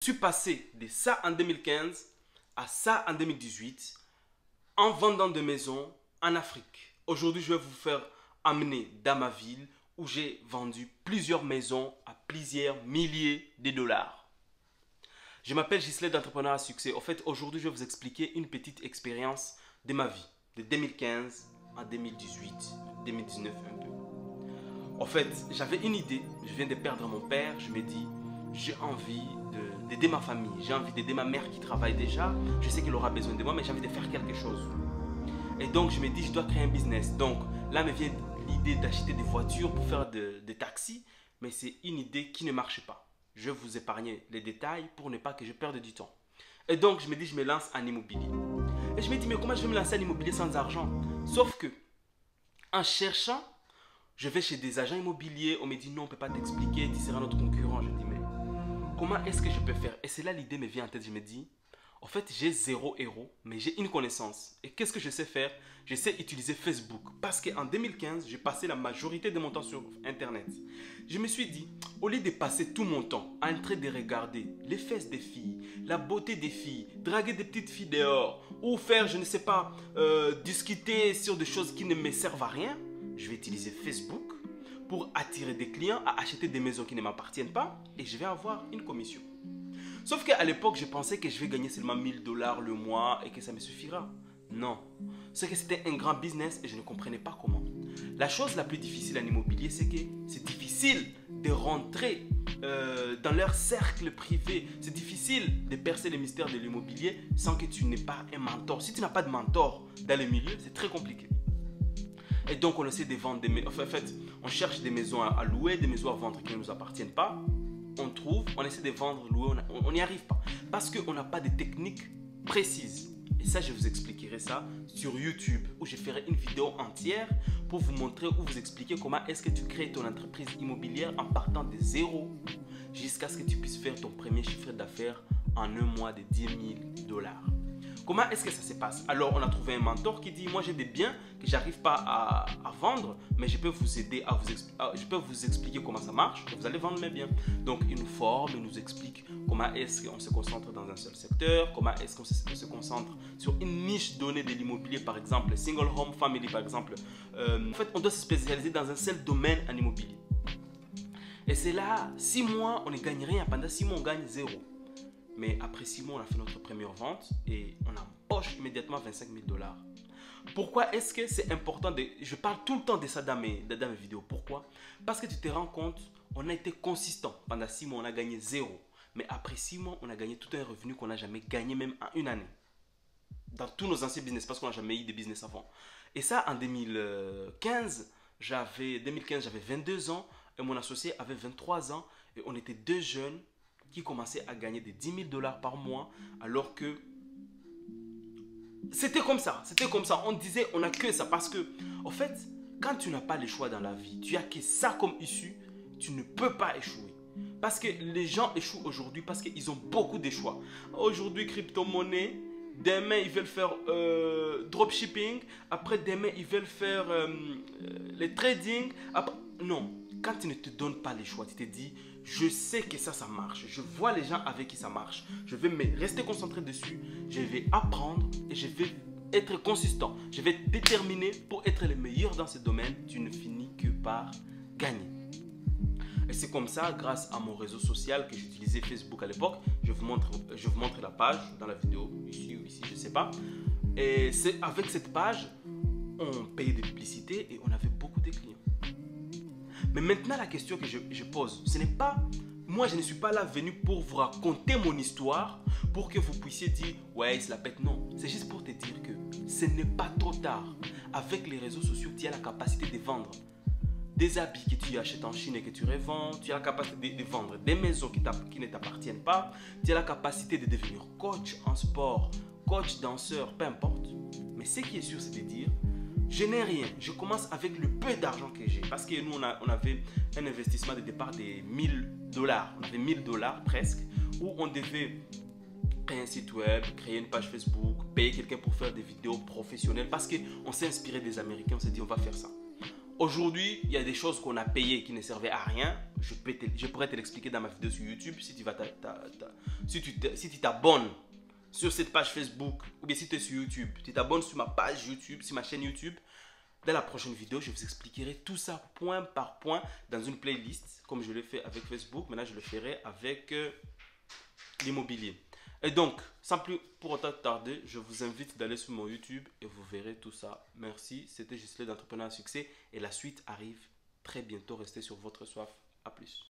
suis passé de ça en 2015 à ça en 2018 en vendant des maisons en Afrique. Aujourd'hui, je vais vous faire amener dans ma ville où j'ai vendu plusieurs maisons à plusieurs milliers de dollars. Je m'appelle Ghislain d'Entrepreneur à Succès. En fait, aujourd'hui, je vais vous expliquer une petite expérience de ma vie, de 2015 à 2018, 2019 un peu. En fait, j'avais une idée, je viens de perdre mon père, je me dis, j'ai envie d'aider ma famille, j'ai envie d'aider ma mère qui travaille déjà, je sais qu'elle aura besoin de moi, mais j'ai envie de faire quelque chose. Et donc, je me dis, je dois créer un business. Donc, là me vient l'idée d'acheter des voitures pour faire des taxis, mais c'est une idée qui ne marche pas. Je vais vous épargner les détails pour ne pas que je perde du temps. Et donc, je me dis, je me lance en immobilier. Et je me dis, mais comment je vais me lancer en immobilier sans argent? Sauf que, en cherchant, je vais chez des agents immobiliers, on me dit, non, on ne peut pas t'expliquer, tu seras notre concurrent. Je dis, mais comment est-ce que je peux faire? Et c'est là l'idée me vient en tête, je me dis, en fait, j'ai 0 euros, mais j'ai une connaissance. Et qu'est-ce que je sais faire? Je sais utiliser Facebook. Parce qu'en 2015, j'ai passé la majorité de mon temps sur Internet. Je me suis dit, au lieu de passer tout mon temps en train de regarder les fesses des filles, la beauté des filles, draguer des petites filles dehors, ou faire, je ne sais pas, discuter sur des choses qui ne me servent à rien, je vais utiliser Facebook pour attirer des clients à acheter des maisons qui ne m'appartiennent pas et je vais avoir une commission. Sauf qu'à l'époque, je pensais que je vais gagner seulement 1000 $ le mois et que ça me suffira. Non. C'est que c'était un grand business et je ne comprenais pas comment. La chose la plus difficile en immobilier, c'est que c'est difficile de rentrer dans leur cercle privé. C'est difficile de percer les mystères de l'immobilier sans que tu n'aies pas un mentor. Si tu n'as pas de mentor dans le milieu, c'est très compliqué. Et donc, on essaie de vendre des maisons. En fait, on cherche des maisons à louer, des maisons à vendre qui ne nous appartiennent pas. On trouve, on essaie de vendre, louer, on n'y arrive pas. Parce qu'on n'a pas de technique précise. Et ça, je vous expliquerai ça sur YouTube, où je ferai une vidéo entière pour vous montrer, ou vous expliquer comment est-ce que tu crées ton entreprise immobilière en partant de zéro jusqu'à ce que tu puisses faire ton premier chiffre d'affaires en un mois de 10 000 $. Comment est-ce que ça se passe? Alors, on a trouvé un mentor qui dit, moi j'ai des biens que j'arrive pas à vendre, mais je peux vous aider je peux vous expliquer comment ça marche et vous allez vendre mes biens. Donc, il nous forme, il nous explique comment est-ce qu'on se concentre dans un seul secteur, comment est-ce qu'on se concentre sur une niche donnée de l'immobilier, par exemple, single home family, par exemple. En fait, on doit se spécialiser dans un seul domaine en immobilier. Et c'est là, 6 mois, on ne gagne rien. Pendant 6 mois, on gagne 0. Mais après 6 mois, on a fait notre première vente et on empoche immédiatement 25 000 $. Pourquoi est-ce que c'est important de... Je parle tout le temps de ça dans mes vidéos. Pourquoi? Parce que tu te rends compte, on a été consistant. Pendant 6 mois, on a gagné 0. Mais après 6 mois, on a gagné tout un revenu qu'on n'a jamais gagné même en une année. Dans tous nos anciens business, parce qu'on n'a jamais eu de business avant. Et ça, en 2015, j'avais 22 ans et mon associé avait 23 ans. Et on était deux jeunes qui commençait à gagner des 10 000 $ par mois, alors que c'était comme ça, on disait on n'a que ça, parce que en fait, quand tu n'as pas le choix dans la vie, tu as que ça comme issue, tu ne peux pas échouer. Parce que les gens échouent aujourd'hui parce qu'ils ont beaucoup de choix. Aujourd'hui, crypto-monnaie, demain ils veulent faire dropshipping, après demain ils veulent faire le trading, après... Non, quand tu ne te donnes pas les choix, tu te dis, je sais que ça marche. Je vois les gens avec qui ça marche. Je vais rester concentré dessus. Je vais apprendre et je vais être consistant. Je vais être déterminé pour être le meilleur dans ce domaine. Tu ne finis que par gagner. Et c'est comme ça, grâce à mon réseau social que j'utilisais, Facebook à l'époque. Je vous montre la page dans la vidéo, ici ou ici, je ne sais pas. Et c'est avec cette page, on payait des publicités et on avait beaucoup de clients. Mais maintenant, la question que je pose, ce n'est pas... Moi, je ne suis pas là venu pour vous raconter mon histoire, pour que vous puissiez dire, ouais, il se la pète. Non, c'est juste pour te dire que ce n'est pas trop tard. Avec les réseaux sociaux, tu as la capacité de vendre des habits que tu achètes en Chine et que tu revends. Tu as la capacité de vendre des maisons qui ne t'appartiennent pas. Tu as la capacité de devenir coach en sport, coach, danseur, peu importe. Mais ce qui est sûr, c'est de dire... Je n'ai rien, je commence avec le peu d'argent que j'ai. Parce que nous, on avait un investissement de départ de 1000 $. On avait 1000 $ presque, où on devait créer un site web, créer une page Facebook, payer quelqu'un pour faire des vidéos professionnelles. Parce qu'on s'est inspiré des Américains, on s'est dit on va faire ça. Aujourd'hui, il y a des choses qu'on a payées qui ne servaient à rien. je pourrais te l'expliquer dans ma vidéo sur YouTube. Si tu vas si tu t'abonnes sur cette page Facebook, ou bien si tu es sur YouTube, tu t'abonnes sur ma page YouTube, sur ma chaîne YouTube. Dans la prochaine vidéo, je vous expliquerai tout ça point par point dans une playlist, comme je l'ai fait avec Facebook. Maintenant, je le ferai avec l'immobilier. Et donc, sans plus pour autant tarder, je vous invite d'aller sur mon YouTube et vous verrez tout ça. Merci, c'était Gisèle d'Entrepreneur à Succès et la suite arrive très bientôt. Restez sur votre soif. À plus.